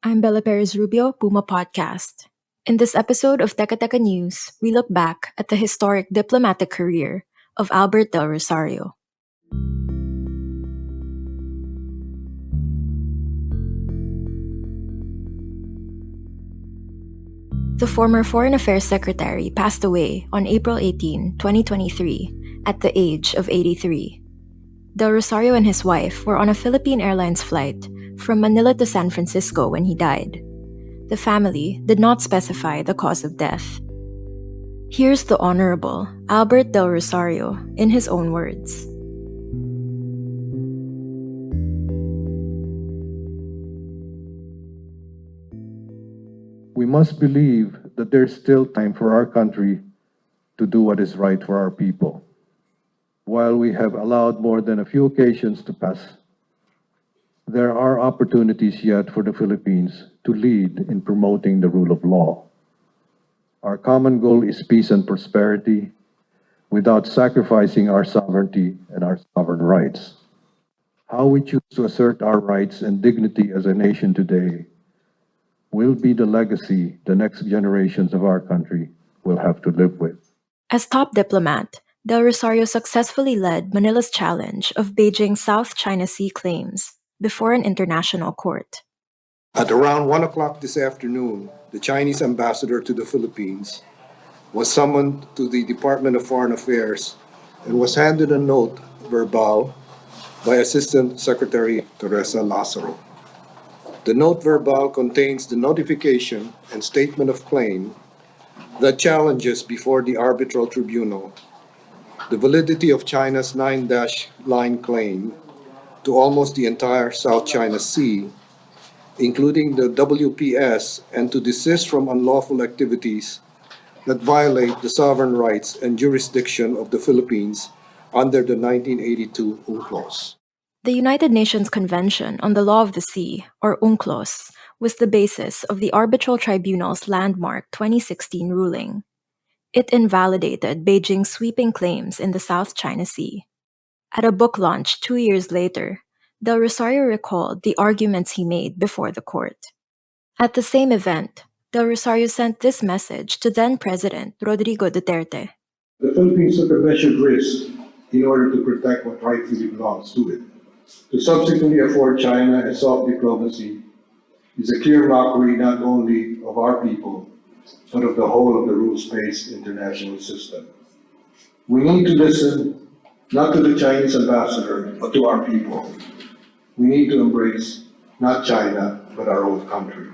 I'm Bella Perez Rubio, Puma Podcast. In this episode of Teka Teka News, we look back at the historic diplomatic career of Albert Del Rosario. The former Foreign Affairs Secretary passed away on April 18, 2023, at the age of 83. Del Rosario and his wife were on a Philippine Airlines flight from Manila to San Francisco when he died. The family did not specify the cause of death. Here's the Honorable Albert Del Rosario in his own words. We must believe that there's still time for our country to do what is right for our people. While we have allowed more than a few occasions to pass, there are opportunities yet for the Philippines to lead in promoting the rule of law. Our common goal is peace and prosperity without sacrificing our sovereignty and our sovereign rights. How we choose to assert our rights and dignity as a nation today will be the legacy the next generations of our country will have to live with. As top diplomat, Del Rosario successfully led Manila's challenge of Beijing's South China Sea claims before an international court. At around 1 o'clock this afternoon, the Chinese ambassador to the Philippines was summoned to the Department of Foreign Affairs and was handed a note verbal by Assistant Secretary Teresa Lazaro. The note verbal contains the notification and statement of claim that challenges before the arbitral tribunal the validity of China's 9-line claim to almost the entire South China Sea, including the WPS, and to desist from unlawful activities that violate the sovereign rights and jurisdiction of the Philippines under the 1982 UNCLOS. The United Nations Convention on the Law of the Sea, or UNCLOS, was the basis of the Arbitral Tribunal's landmark 2016 ruling. It invalidated Beijing's sweeping claims in the South China Sea. At a book launch 2 years later, Del Rosario recalled the arguments he made before the court. At the same event, Del Rosario sent this message to then-President Rodrigo Duterte. The Philippines took a measured risk in order to protect what rightfully belongs to it. To subsequently afford China a soft diplomacy is a clear mockery not only of our people, but of the whole of the rules-based international system. We need to listen not to the Chinese ambassador, but to our people. We need to embrace not China, but our own country.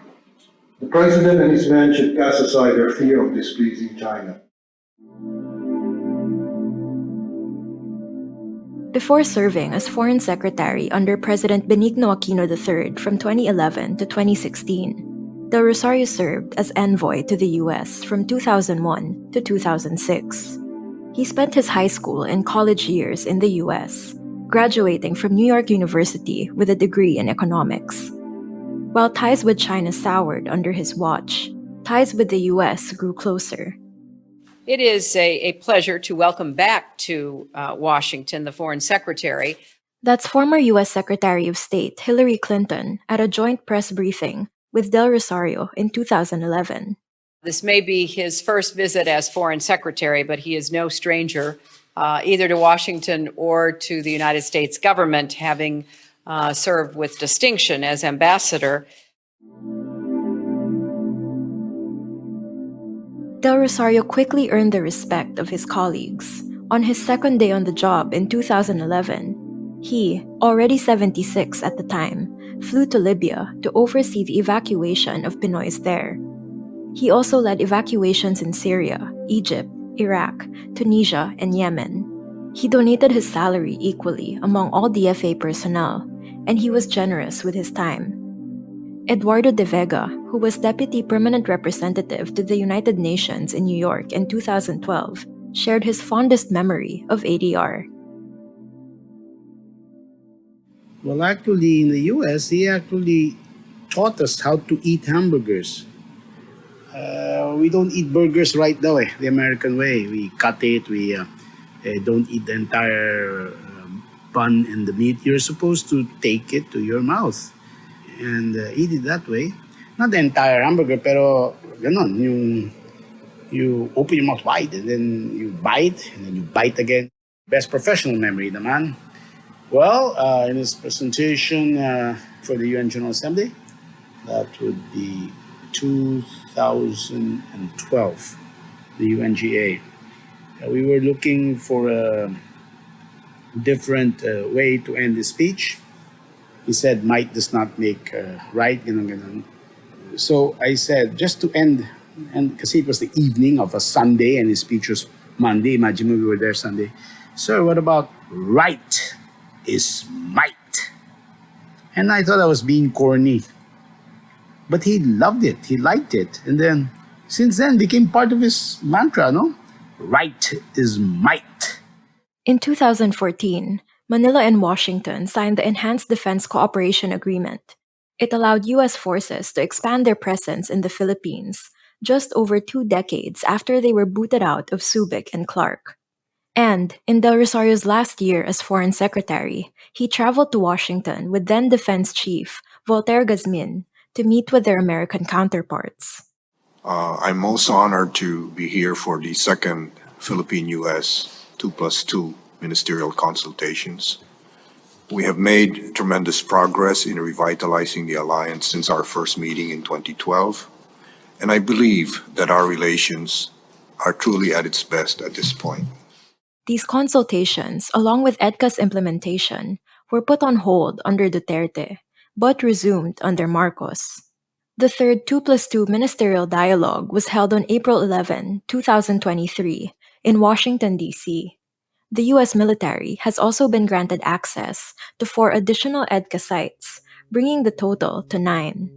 The President and his men should cast aside their fear of displeasing China. Before serving as Foreign Secretary under President Benigno Aquino III from 2011 to 2016, Del Rosario served as envoy to the U.S. from 2001 to 2006. He spent his high school and college years in the U.S., graduating from New York University with a degree in economics. While ties with China soured under his watch, ties with the U.S. grew closer. It is a pleasure to welcome back to Washington the Foreign Secretary. That's former U.S. Secretary of State Hillary Clinton at a joint press briefing with Del Rosario in 2011. This may be his first visit as Foreign Secretary, but he is no stranger either to Washington or to the United States government, having served with distinction as ambassador. Del Rosario quickly earned the respect of his colleagues. On his second day on the job in 2011, he, already 76 at the time, flew to Libya to oversee the evacuation of Pinoys there. He also led evacuations in Syria, Egypt, Iraq, Tunisia, and Yemen. He donated his salary equally among all DFA personnel, and he was generous with his time. Eduardo de Vega, who was Deputy Permanent Representative to the United Nations in New York in 2012, shared his fondest memory of ADR. Well, actually, in the US, he actually taught us how to eat hamburgers. We don't eat burgers right now, the American way. We cut it, we don't eat the entire bun and the meat. You're supposed to take it to your mouth and eat it that way. Not the entire hamburger, pero ganon, you open your mouth wide and then you bite and then you bite again. Best professional memory naman. Well, in his presentation for the UN General Assembly, that would be 2012, the UNGA. We were looking for a different way to end the speech. He said, might does not make right, ganun, ganun. So I said, just to end, and kasi it was the evening of a Sunday and his speech was Monday. Imagine we were there Sunday. Sir, what about right is might? And I thought I was being corny. But he loved it. He liked it. And then, since then, became part of his mantra, no? Right is might. In 2014, Manila and Washington signed the Enhanced Defense Cooperation Agreement. It allowed U.S. forces to expand their presence in the Philippines just over 2 decades after they were booted out of Subic and Clark. And in Del Rosario's last year as Foreign Secretary, he traveled to Washington with then Defense Chief Voltaire Gazmin to meet with their American counterparts. I'm most honored to be here for the second Philippine-U.S. 2+2 ministerial consultations. We have made tremendous progress in revitalizing the alliance since our first meeting in 2012, and I believe that our relations are truly at its best at this point. These consultations, along with EDCA's implementation, were put on hold under Duterte, but resumed under Marcos. The third 2+2 ministerial dialogue was held on April 11, 2023, in Washington, D.C. The U.S. military has also been granted access to 4 additional EDCA sites, bringing the total to 9.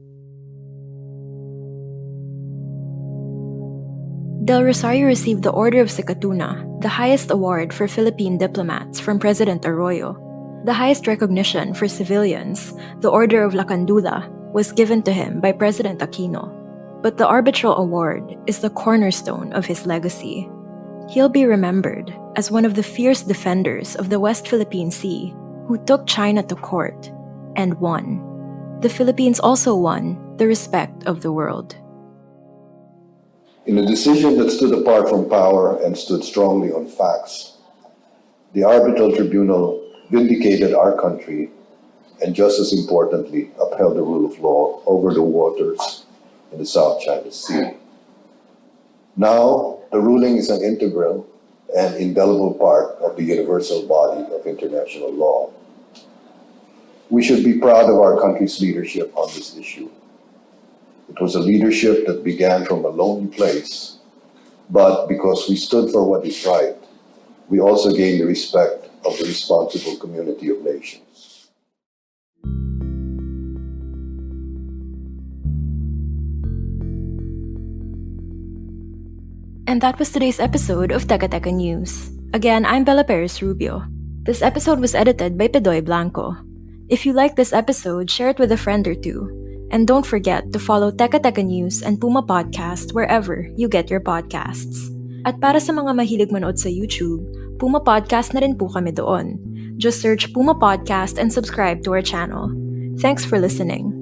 Del Rosario received the Order of Sikatuna, the highest award for Philippine diplomats from President Arroyo. The highest recognition for civilians, the Order of Lacandula, was given to him by President Aquino. But the arbitral award is the cornerstone of his legacy. He'll be remembered as one of the fierce defenders of the West Philippine Sea who took China to court and won. The Philippines also won the respect of the world. In a decision that stood apart from power and stood strongly on facts, the arbitral tribunal vindicated our country and, just as importantly, upheld the rule of law over the waters in the South China Sea. Now, the ruling is an integral and indelible part of the universal body of international law. We should be proud of our country's leadership on this issue. It was a leadership that began from a lonely place, but because we stood for what is right, we also gained the respect of the responsible community of nations. And that was today's episode of Teka Teka News. Again, I'm Bella Perez Rubio. This episode was edited by Pedoy Blanco. If you like this episode, share it with a friend or two. And don't forget to follow Teka Teka News and Puma Podcast wherever you get your podcasts. At para sa mga mahilig manood sa YouTube, Puma Podcast na rin po kami doon. Just search Puma Podcast and subscribe to our channel. Thanks for listening.